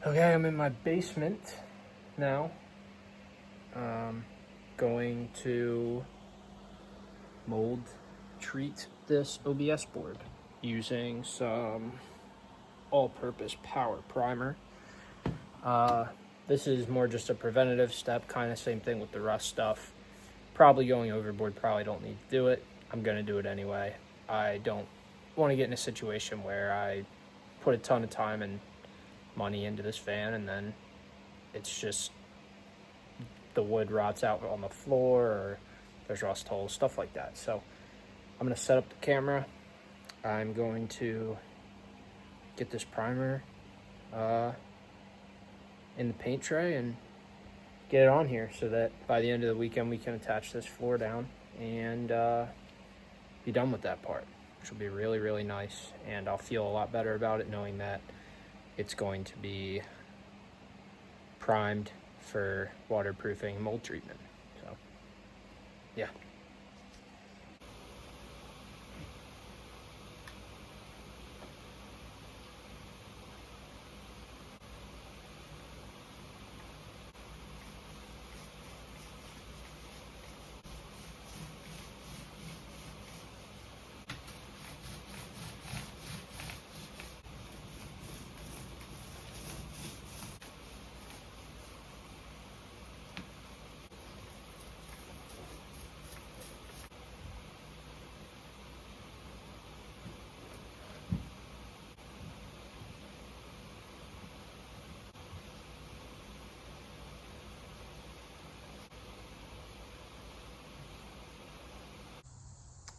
Okay, I'm in my basement now. Going to mold treat this OBS board using some all-purpose power primer. This is more just a preventative step, kind of same thing with the rust stuff. Probably going overboard, probably don't need to do it. I'm gonna do it anyway. I don't want to get in a situation where I put a ton of time and money into this fan and then it's just the wood rots out on the floor or there's rust holes, stuff like that. So I'm going to set up the camera. I'm going to get this primer in the paint tray and get it on here so that by the end of the weekend we can attach this floor down and be done with that part, which will be really, really nice. And I'll feel a lot better about it knowing that it's going to be primed for waterproofing and mold treatment. So, yeah.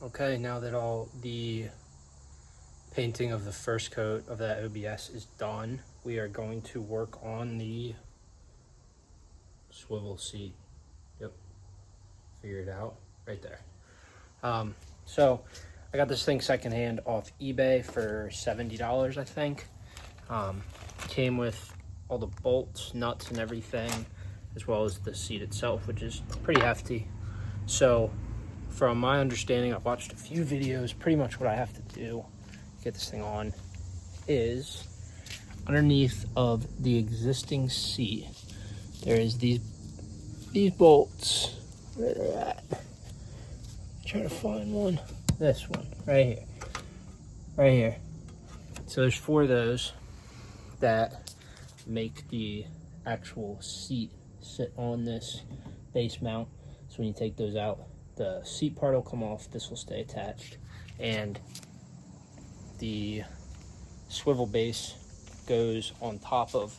Okay, now that all the painting of the first coat of that OBS is done, we are going to work on the swivel seat. Yep, figured it out right there. So I got this thing secondhand off eBay for $70, I think. Came with all the bolts, nuts, and everything, as well as the seat itself, which is pretty hefty. So from my understanding, I've watched a few videos. Pretty much what I have to do to get this thing on is underneath of the existing seat, there is these bolts. Where are they at? Trying to find one. This one right here. Right here. So there's 4 of those that make the actual seat sit on this base mount. So when you take those out, the seat part will come off, this will stay attached, and the swivel base goes on top of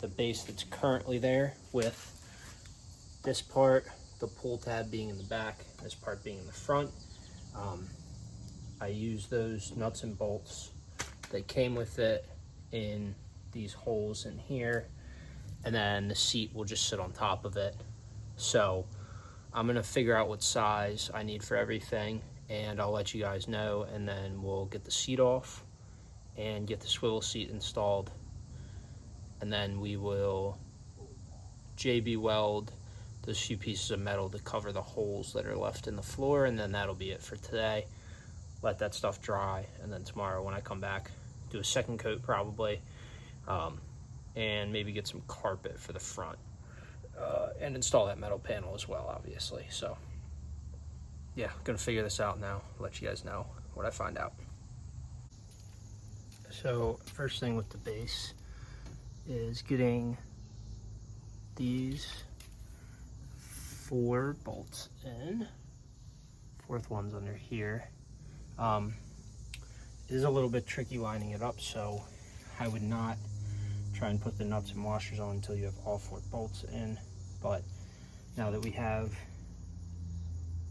the base that's currently there, with this part, the pull tab being in the back, this part being in the front. I use those nuts and bolts that came with it in these holes in here, and then the seat will just sit on top of it. So I'm gonna figure out what size I need for everything and I'll let you guys know, and then we'll get the seat off and get the swivel seat installed, and then we will JB weld those few pieces of metal to cover the holes that are left in the floor, and then that'll be it for today. Let that stuff dry, and then tomorrow when I come back, do a second coat probably, and maybe get some carpet for the front. And install that metal panel as well, obviously. So yeah, gonna figure this out now, let you guys know what I find out. So first thing with the base is getting these 4 bolts in. 4th one's under here. It is a little bit tricky lining it up, so I would not try and put the nuts and washers on until you have all 4 bolts in. But now that we have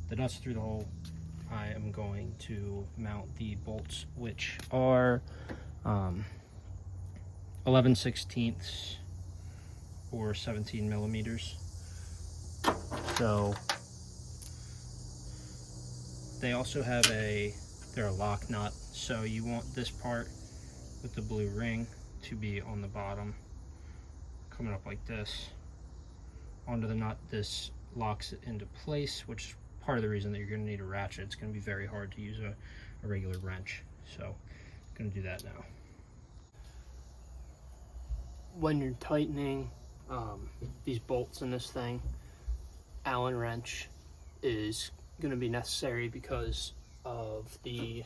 the nuts through the hole, I am going to mount the bolts, which are 11/16 or 17 millimeters. So they also have they're a lock nut, so you want this part with the blue ring to be on the bottom, coming up like this onto the nut. This locks it into place, which is part of the reason that you're going to need a ratchet. It's going to be very hard to use a regular wrench, so I'm going to do that now. when you're tightening these bolts in this thing, Allen wrench is going to be necessary because of the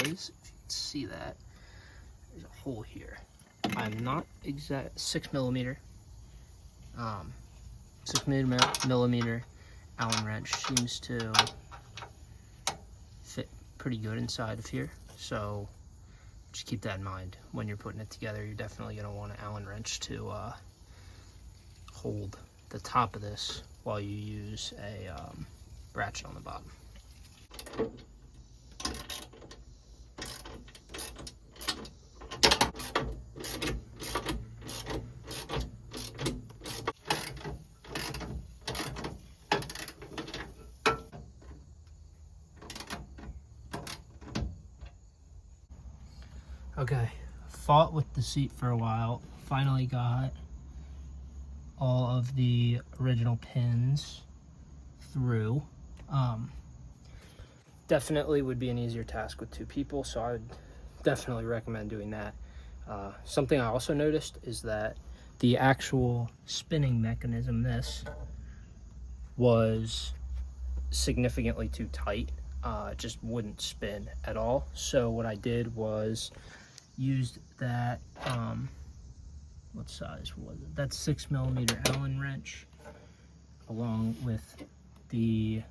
if you can see that there's a hole here. I'm not exact 6 millimeter 6 millimeter Allen wrench seems to fit pretty good inside of here, so just keep that in mind when you're putting it together. You're definitely going to want an Allen wrench to hold the top of this while you use a ratchet on the bottom. Okay, fought with the seat for a while. Finally got all of the original pins through. Definitely would be an easier task with 2 people, so I would definitely recommend doing that. Something I also noticed is that the actual spinning mechanism, this, was significantly too tight. It just wouldn't spin at all. So what I did was used that, what size was it? That's 6 millimeter Allen wrench, along with the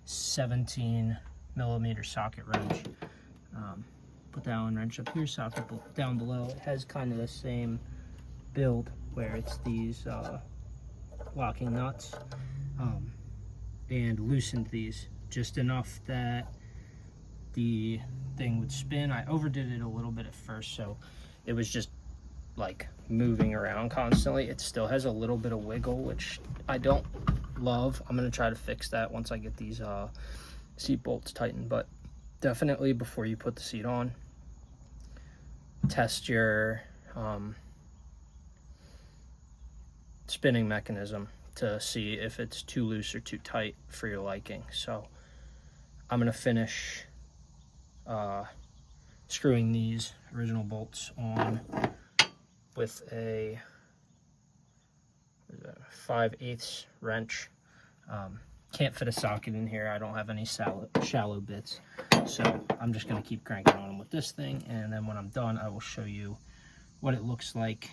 17 millimeter socket wrench. Put the Allen wrench up here, socket down below. It has kind of the same build where it's these locking nuts, and loosened these just enough that the thing would spin. I overdid it a little bit at first, so it was just like moving around constantly. It still has a little bit of wiggle, which I don't love. I'm gonna try to fix that once I get these seat bolts tightened, but definitely before you put the seat on, test your spinning mechanism to see if it's too loose or too tight for your liking. So I'm gonna finish screwing these original bolts on with a 5/8 wrench. Can't fit a socket in here. I don't have any shallow bits, so I'm just going to keep cranking on them with this thing, and then when I'm done I will show you what it looks like,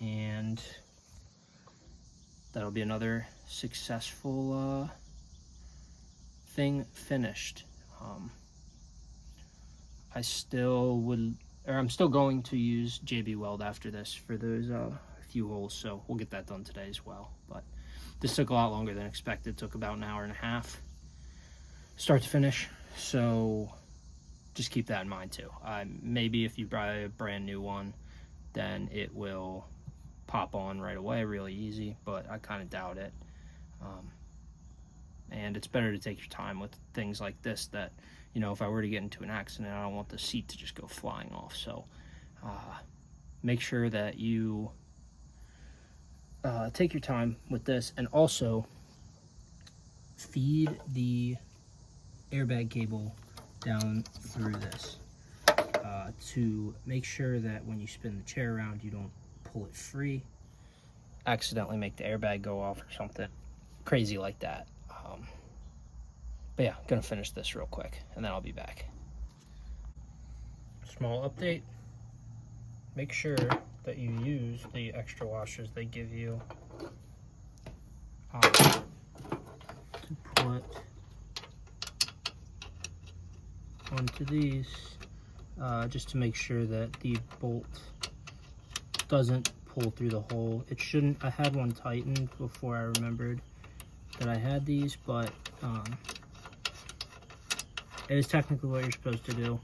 and that'll be another successful thing finished. I'm still going to use JB Weld after this for those few holes, so we'll get that done today as well. But this took a lot longer than expected. It took about an hour and a half start to finish, so just keep that in mind too. Maybe if you buy a brand new one, then it will pop on right away really easy, but I kind of doubt it. And it's better to take your time with things like this that, you know, if I were to get into an accident, I don't want the seat to just go flying off. So make sure that you take your time with this, and also feed the airbag cable down through this to make sure that when you spin the chair around, you don't pull it free, accidentally make the airbag go off or something crazy like that. But yeah, I'm gonna finish this real quick and then I'll be back. Small update: make sure that you use the extra washers they give you to put onto these, just to make sure that the bolt doesn't pull through the hole. It shouldn't. I had one tightened before I remembered that I had these, but it is technically what you're supposed to do.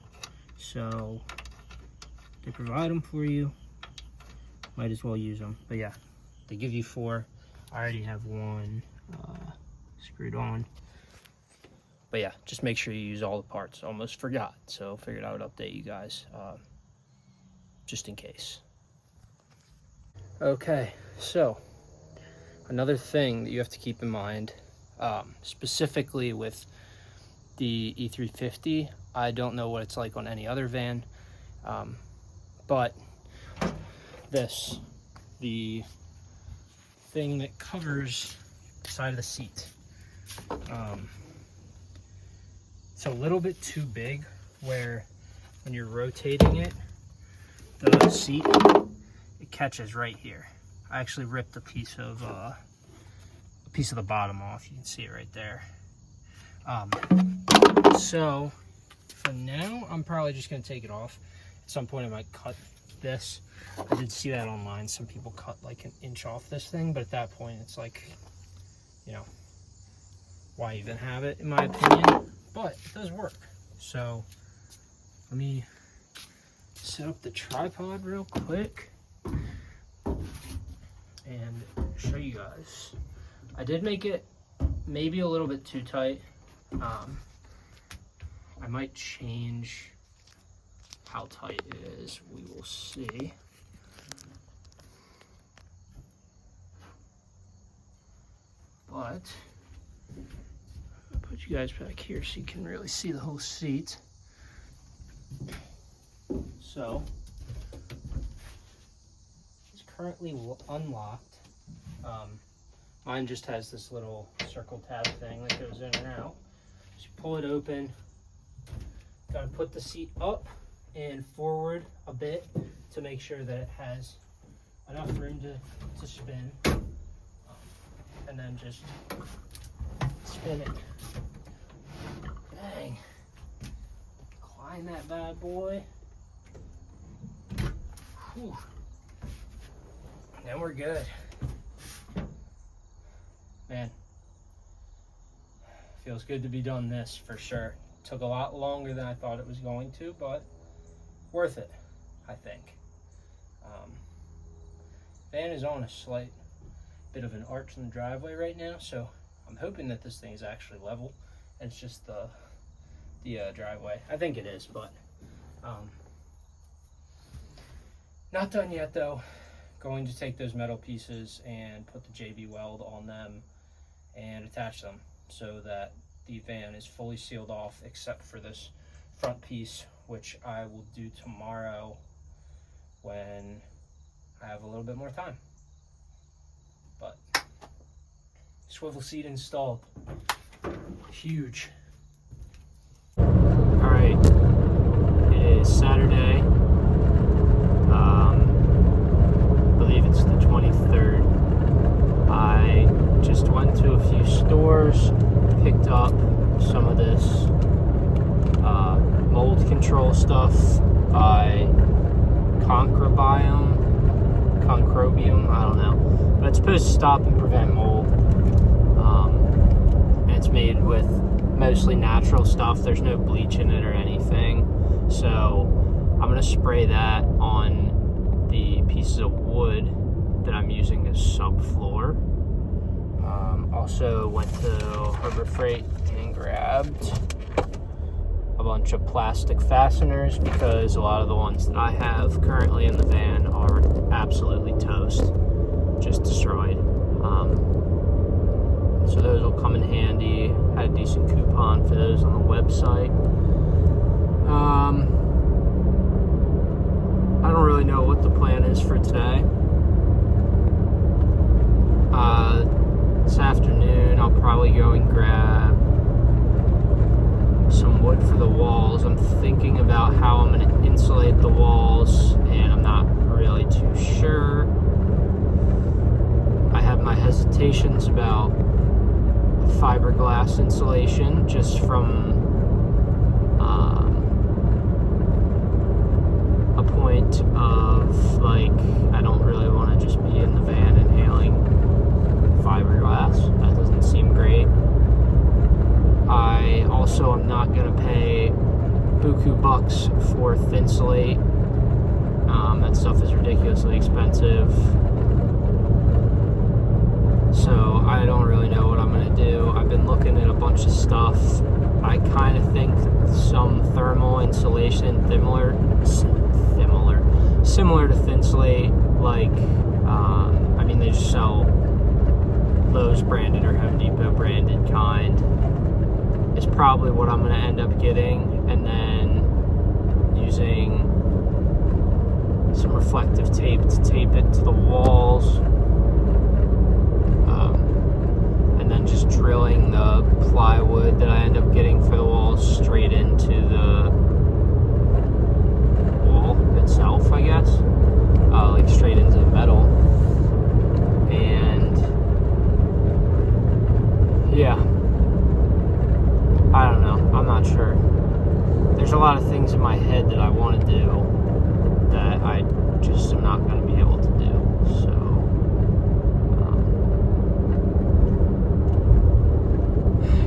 So they provide them for you, might as well use them. But yeah, they give you 4. I already have one screwed on. But yeah, just make sure you use all the parts. Almost forgot, so figured I would update you guys just in case. Okay, so another thing that you have to keep in mind, specifically with the E350. I don't know what it's like on any other van, but the thing that covers the side of the seat, it's a little bit too big, where when you're rotating it, the seat, it catches right here. I actually ripped a piece of the bottom off. You can see it right there. So for now, I'm probably just gonna take it off. At some point I might cut this. I did see that online. Some people cut like an inch off this thing, but at that point it's like, you know, why even have it, in my opinion? But it does work. So let me set up the tripod real quick and show you guys. I did make it maybe a little bit too tight. I might change how tight it is. We will see. But I'll put you guys back here so you can really see the whole seat. So it's currently unlocked. Mine just has this little circle tab thing that goes in and out. So you pull it open. Got to put the seat up and forward a bit to make sure that it has enough room to spin. And then just spin it. Bang. Climb that bad boy. Whew. Then we're good. Man, feels good to be done this for sure. Took a lot longer than I thought it was going to, but worth it, I think. Van is on a slight bit of an arch in the driveway right now, so I'm hoping that this thing is actually level. It's just the driveway. I think it is, but not done yet though. Going to take those metal pieces and put the JB weld on them and attach them so that the van is fully sealed off except for this front piece, which I will do tomorrow when I have a little bit more time. But swivel seat installed. Huge. All right, it is Saturday. I believe it's the 23rd. I just went to a few stores, picked up some of this mold control stuff by Concrobium, I don't know, but it's supposed to stop and prevent mold. And it's made with mostly natural stuff. There's no bleach in it or anything, so I'm gonna spray that on the pieces of wood that I'm using as subfloor. Also went to Harbor Freight and grabbed a bunch of plastic fasteners because a lot of the ones that I have currently in the van are absolutely toast, just destroyed. So those will come in handy. Had a decent coupon for those on the website. I don't really know what the plan is for today. This afternoon I'll probably go and grab some wood for the walls. I'm thinking about how I'm going to insulate the walls, and I'm not really too sure. I have my hesitations about fiberglass insulation, just from a point of like, I don't really want to just be in the van inhaling fiberglass. That doesn't seem great. I also am not going to pay buku bucks for Thinsulate. That stuff is ridiculously expensive. So I don't really know what I'm going to do. I've been looking at a bunch of stuff. I kind of think some thermal insulation similar to Thinsulate, like, I mean, they just sell Lowe's branded or Home Depot branded kind, is probably what I'm going to end up getting, and then using some reflective tape to tape it to the walls, and then just drilling the plywood that I end up getting for the walls straight into the wall itself, I guess, like straight into the metal. And yeah, I don't know, I'm not sure. There's a lot of things in my head that I want to do that I just am not going to be able to do. So,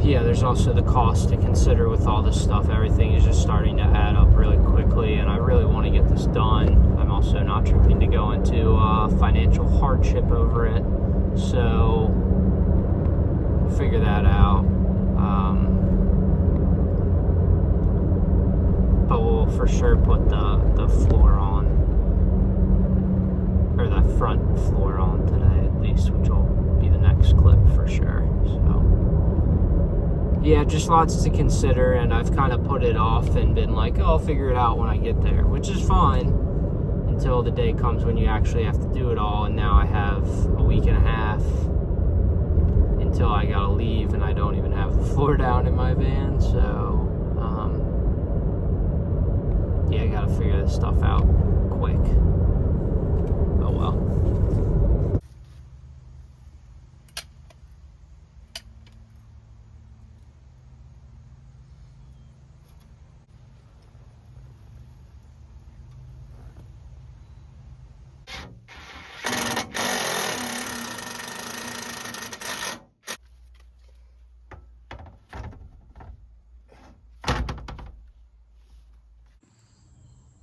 yeah, there's also the cost to consider with all this stuff. Everything is just starting to add up really quickly, and I really want to get this done. I'm also not trying to go into financial hardship over it, so figure that out. But we'll for sure put the floor on, or the front floor on today at least, which will be the next clip for sure. So yeah, just lots to consider, and I've kind of put it off and been like, oh, I'll figure it out when I get there, which is fine until the day comes when you actually have to do it all. And now I have a week and a half until I gotta leave, and I don't even have the floor down in my van. So yeah, I gotta figure this stuff out quick. Oh well.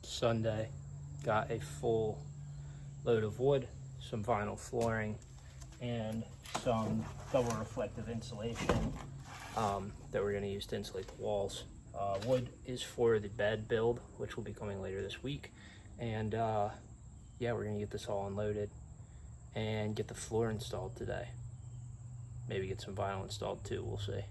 Sunday, got a full load of wood, some vinyl flooring, and some double reflective insulation that we're going to use to insulate the walls. Wood is for the bed build, which will be coming later this week, and yeah, we're going to get this all unloaded and get the floor installed today. Maybe get some vinyl installed too, we'll see.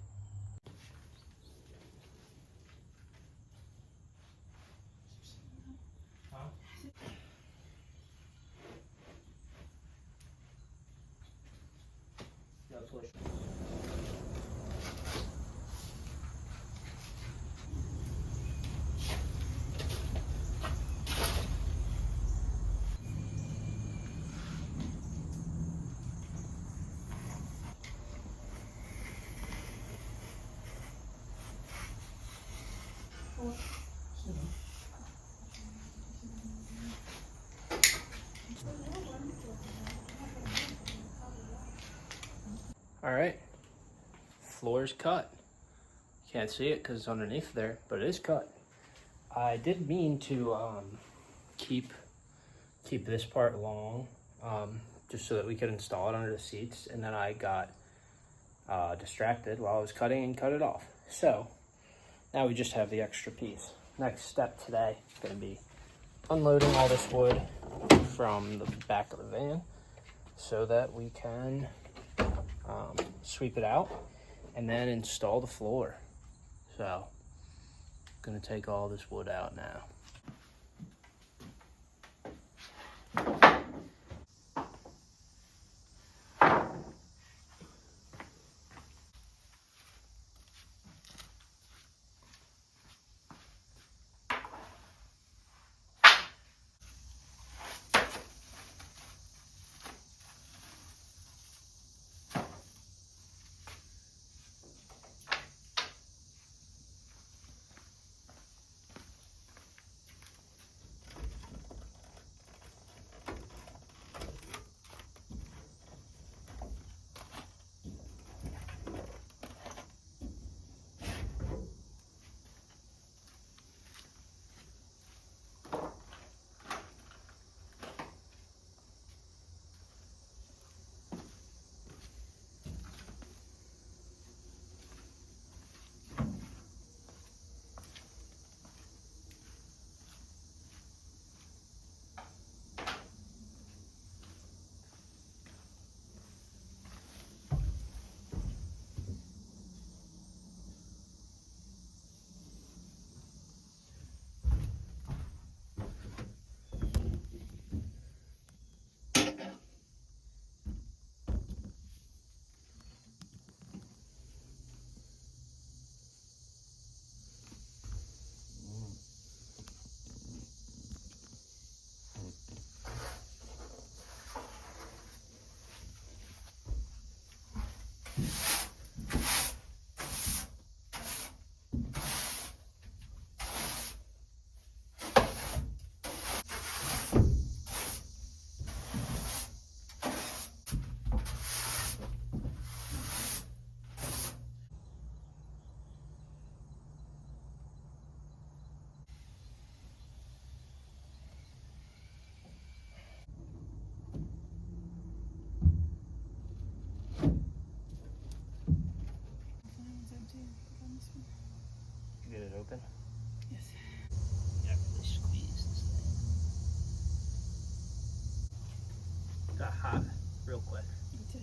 All right, floor's cut. Can't see it because it's underneath there, but it is cut. I did mean to keep this part long, just so that we could install it under the seats, and then I got distracted while I was cutting and cut it off. So now we just have the extra piece. Next step today is going to be unloading all this wood from the back of the van so that we can sweep it out and then install the floor. So I'm going to take all this wood out now.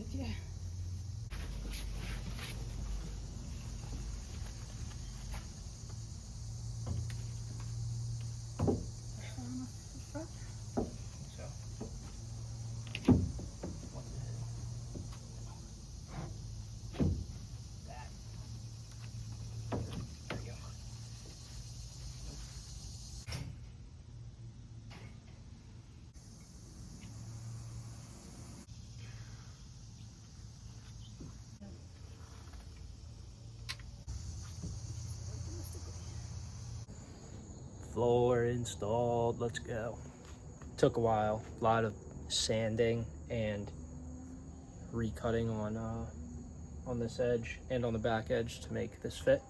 it, yeah. So, what is it? That. There we go. Floor installed, let's go. Took a while, a lot of sanding and recutting on this edge and on the back edge to make this fit,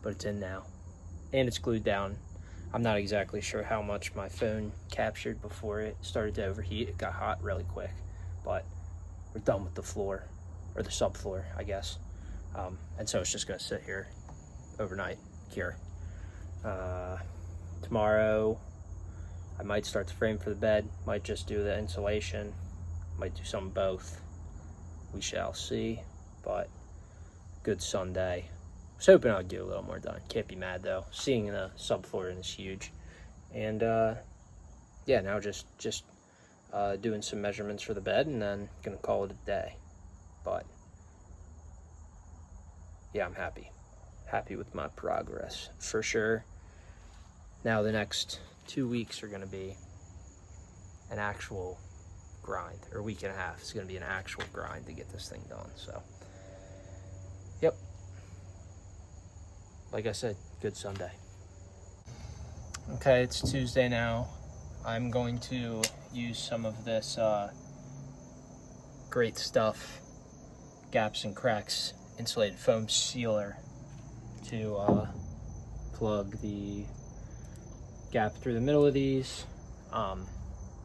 but it's in now. And it's glued down. I'm not exactly sure how much my phone captured before it started to overheat. It got hot really quick, but we're done with the floor, or the subfloor, I guess. And so it's just gonna sit here overnight, cure. Tomorrow, I might start the frame for the bed, might just do the insulation, might do some both. We shall see, but good Sunday. I was hoping I'd get a little more done. Can't be mad though. Seeing the subfloor is huge. And yeah, now just doing some measurements for the bed and then gonna call it a day. But yeah, I'm happy. Happy with my progress for sure. Now the next 2 weeks are gonna be an actual grind, or a week and a half. It's gonna be an actual grind to get this thing done. So, yep. Like I said, good Sunday. Okay, it's Tuesday now. I'm going to use some of this great stuff, Gaps and Cracks insulated foam sealer, to plug the gap through the middle of these, and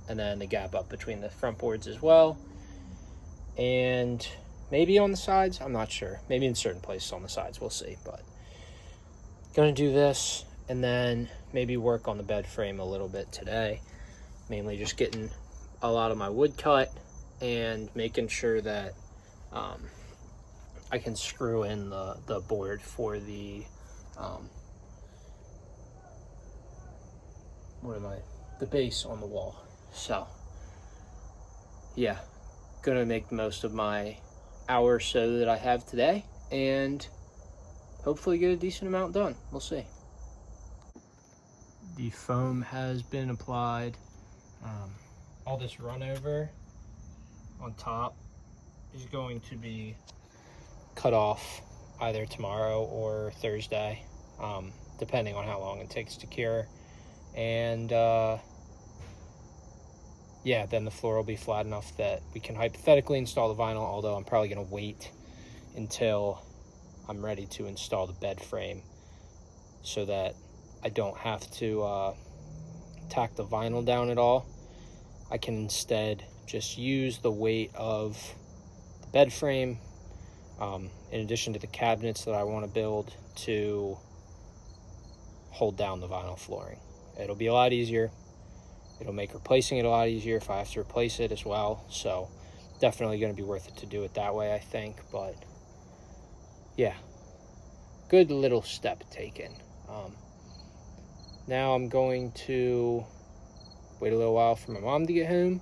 then the gap up between the front boards as well, and maybe on the sides. I'm not sure. Maybe in certain places on the sides. We'll see. But gonna do this and then maybe work on the bed frame a little bit today. Mainly just getting a lot of my wood cut and making sure that I can screw in the board for the the base on the wall. So yeah, gonna make the most of my hour or so that I have today and hopefully get a decent amount done. We'll see. The foam has been applied. All this run over on top is going to be cut off either tomorrow or Thursday, depending on how long it takes to cure. And yeah, then the floor will be flat enough that we can hypothetically install the vinyl, although I'm probably going to wait until I'm ready to install the bed frame so that I don't have to tack the vinyl down at all. I can instead just use the weight of the bed frame, in addition to the cabinets that I want to build, to hold down the vinyl flooring. It'll be a lot easier. It'll make replacing it a lot easier if I have to replace it as well. So definitely going to be worth it to do it that way, I think. But yeah, good little step taken. Now I'm going to wait a little while for my mom to get home,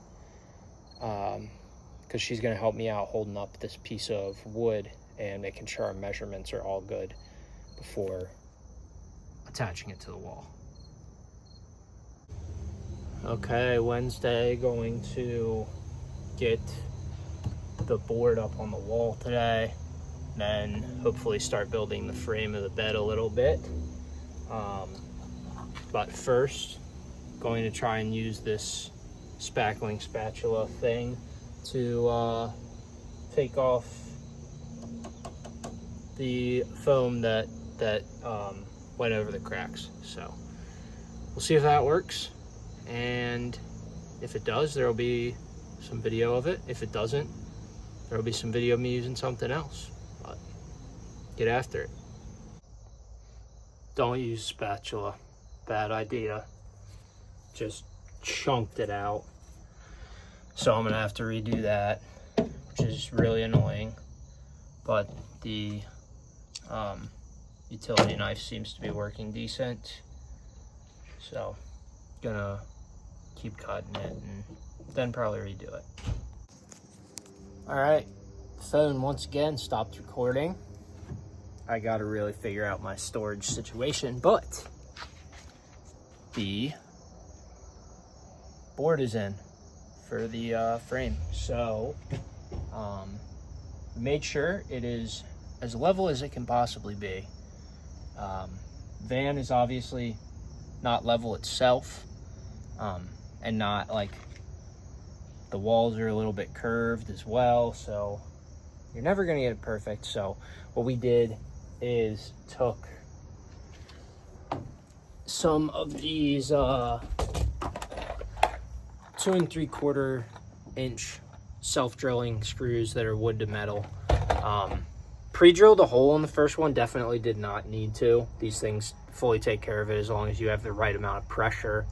because she's going to help me out holding up this piece of wood and making sure our measurements are all good before attaching it to the wall. Okay, Wednesday, going to get the board up on the wall today, then hopefully start building the frame of the bed a little bit. But first, going to try and use this spackling spatula thing to take off the foam that went over the cracks. So we'll see if that works, and if it does, there will be some video of it. If it doesn't, there will be some video of me using something else. But get after it. Don't use spatula. Bad idea. Just chunked it out. So I'm gonna have to redo that. which is really annoying, but the utility knife seems to be working decent. So gonna keep cutting it and then probably redo it. All right, phone once again stopped recording. I gotta really figure out my storage situation, but the board is in for the frame. So made sure it is as level as it can possibly be. Van is obviously not level itself, and not like, the walls are a little bit curved as well, so you're never gonna get it perfect. So what we did is took some of these 2 3/4 inch self-drilling screws that are wood to metal. Pre-drilled a hole in the first one, definitely did not need to. These things fully take care of it as long as you have the right amount of pressure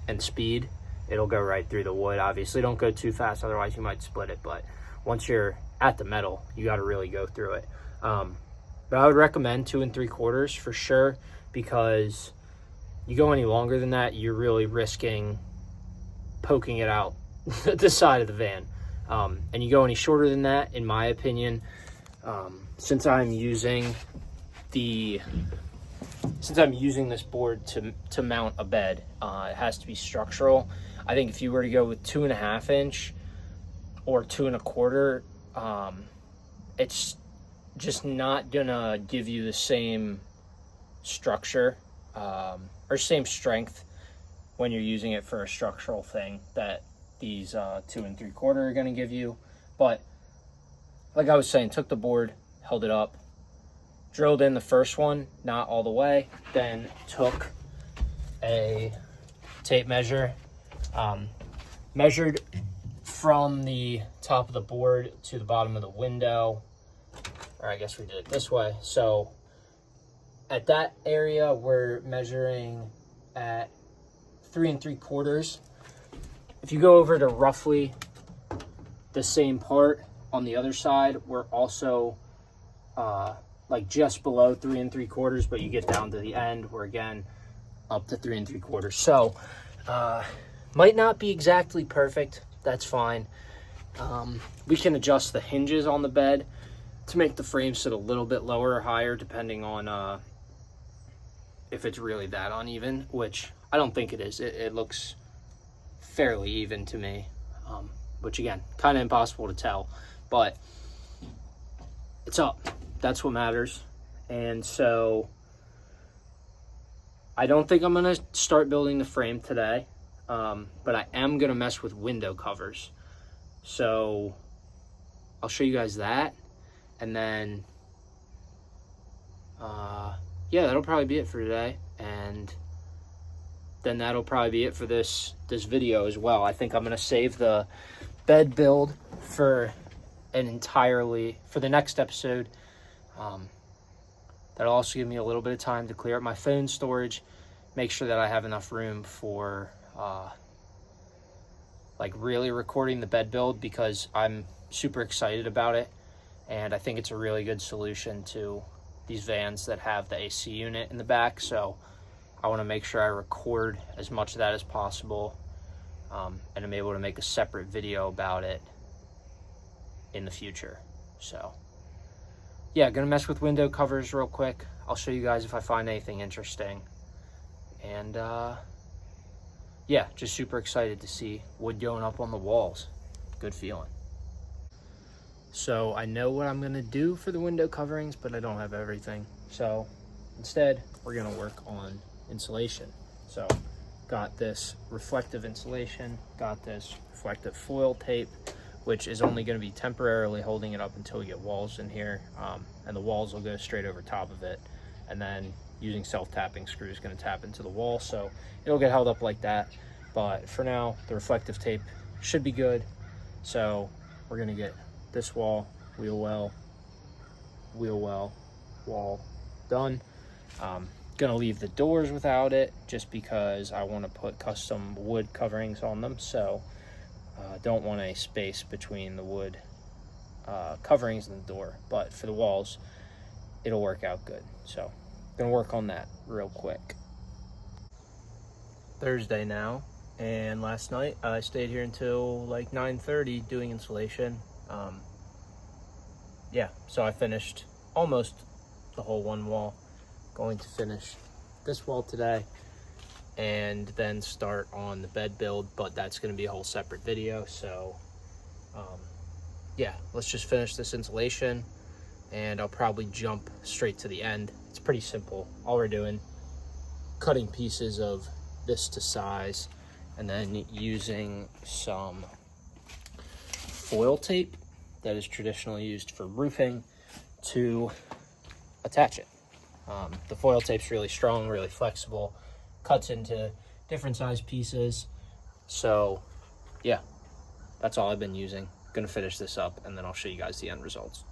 and speed. It'll go right through the wood. Obviously don't go too fast, otherwise you might split it, but once you're at the metal, you got to really go through it. But I would recommend 2 3/4 for sure, because you go any longer than that, you're really risking poking it out the side of the van. And you go any shorter than that, in my opinion, since I'm using this board to mount a bed, it has to be structural. I think if you were to go with 2.5 inch or 2 1/4, it's just not gonna give you the same structure or same strength when you're using it for a structural thing that these 2 3/4 are gonna give you. But like I was saying, took the board, held it up, drilled in the first one, not all the way, then took a tape measure, measured from the top of the board to the bottom of the window, or I guess we did it this way. So at that area, we're measuring at 3 3/4. If you go over to roughly the same part on the other side, we're also like just below 3 3/4, but you get down to the end, we're again up to 3 3/4. So might not be exactly perfect, that's fine. We can adjust the hinges on the bed to make the frame sit a little bit lower or higher, depending on if it's really that uneven, which I don't think it is. It looks fairly even to me, which again, kind of impossible to tell, but it's up. That's what matters. And so I don't think I'm gonna start building the frame today, but I am gonna mess with window covers. So I'll show you guys that, and then yeah, that'll probably be it for today, and then that'll probably be it for this video as well. I think I'm gonna save the bed build for the next episode. That'll also give me a little bit of time to clear up my phone storage, make sure that I have enough room for like really recording the bed build, because I'm super excited about it, and I think it's a really good solution to these vans that have the AC unit in the back. So I want to make sure I record as much of that as possible, and I'm able to make a separate video about it in the future. So yeah, gonna mess with window covers real quick. I'll show you guys if I find anything interesting. And yeah, just super excited to see wood going up on the walls. Good feeling. So I know what I'm gonna do for the window coverings, but I don't have everything. So instead, we're gonna work on insulation. So got this reflective insulation, got this reflective foil tape, which is only going to be temporarily holding it up until we get walls in here, and the walls will go straight over top of it, and then using self-tapping screws going to tap into the wall, so it'll get held up like that. But for now, the reflective tape should be good. So we're going to get this wall, wheel well, wall done. Gonna leave the doors without it just because I want to put custom wood coverings on them. So Don't want a space between the wood coverings and the door, but for the walls, it'll work out good. So gonna work on that real quick. Thursday now, and last night I stayed here until like 9:30 doing insulation. Yeah, so I finished almost the whole one wall. Going to finish this wall today and then start on the bed build, but that's going to be a whole separate video. So yeah, let's just finish this insulation and I'll probably jump straight to the end. It's pretty simple. All we're doing, cutting pieces of this to size and then using some foil tape that is traditionally used for roofing to attach it. The foil tape's really strong, really flexible, cuts into different size pieces. So yeah, that's all I've been using. Gonna finish this up and then I'll show you guys the end results.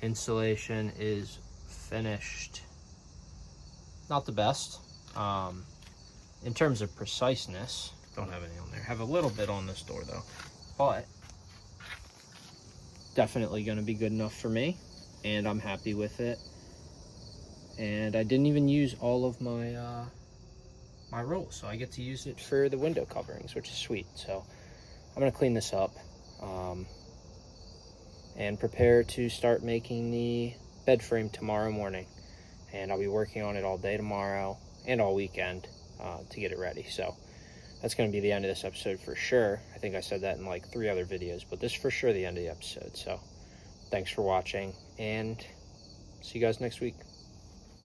Insulation is finished. Not the best. In terms of preciseness, don't have any on there. Have a little bit on this door though, but definitely gonna be good enough for me and I'm happy with it. And I didn't even use all of my my rolls, so I get to use it for the window coverings, which is sweet. So I'm gonna clean this up and prepare to start making the bed frame tomorrow morning. And I'll be working on it all day tomorrow and all weekend to get it ready. So that's going to be the end of this episode for sure. I think I said that in like 3 other videos, but this is for sure the end of the episode. So thanks for watching and see you guys next week.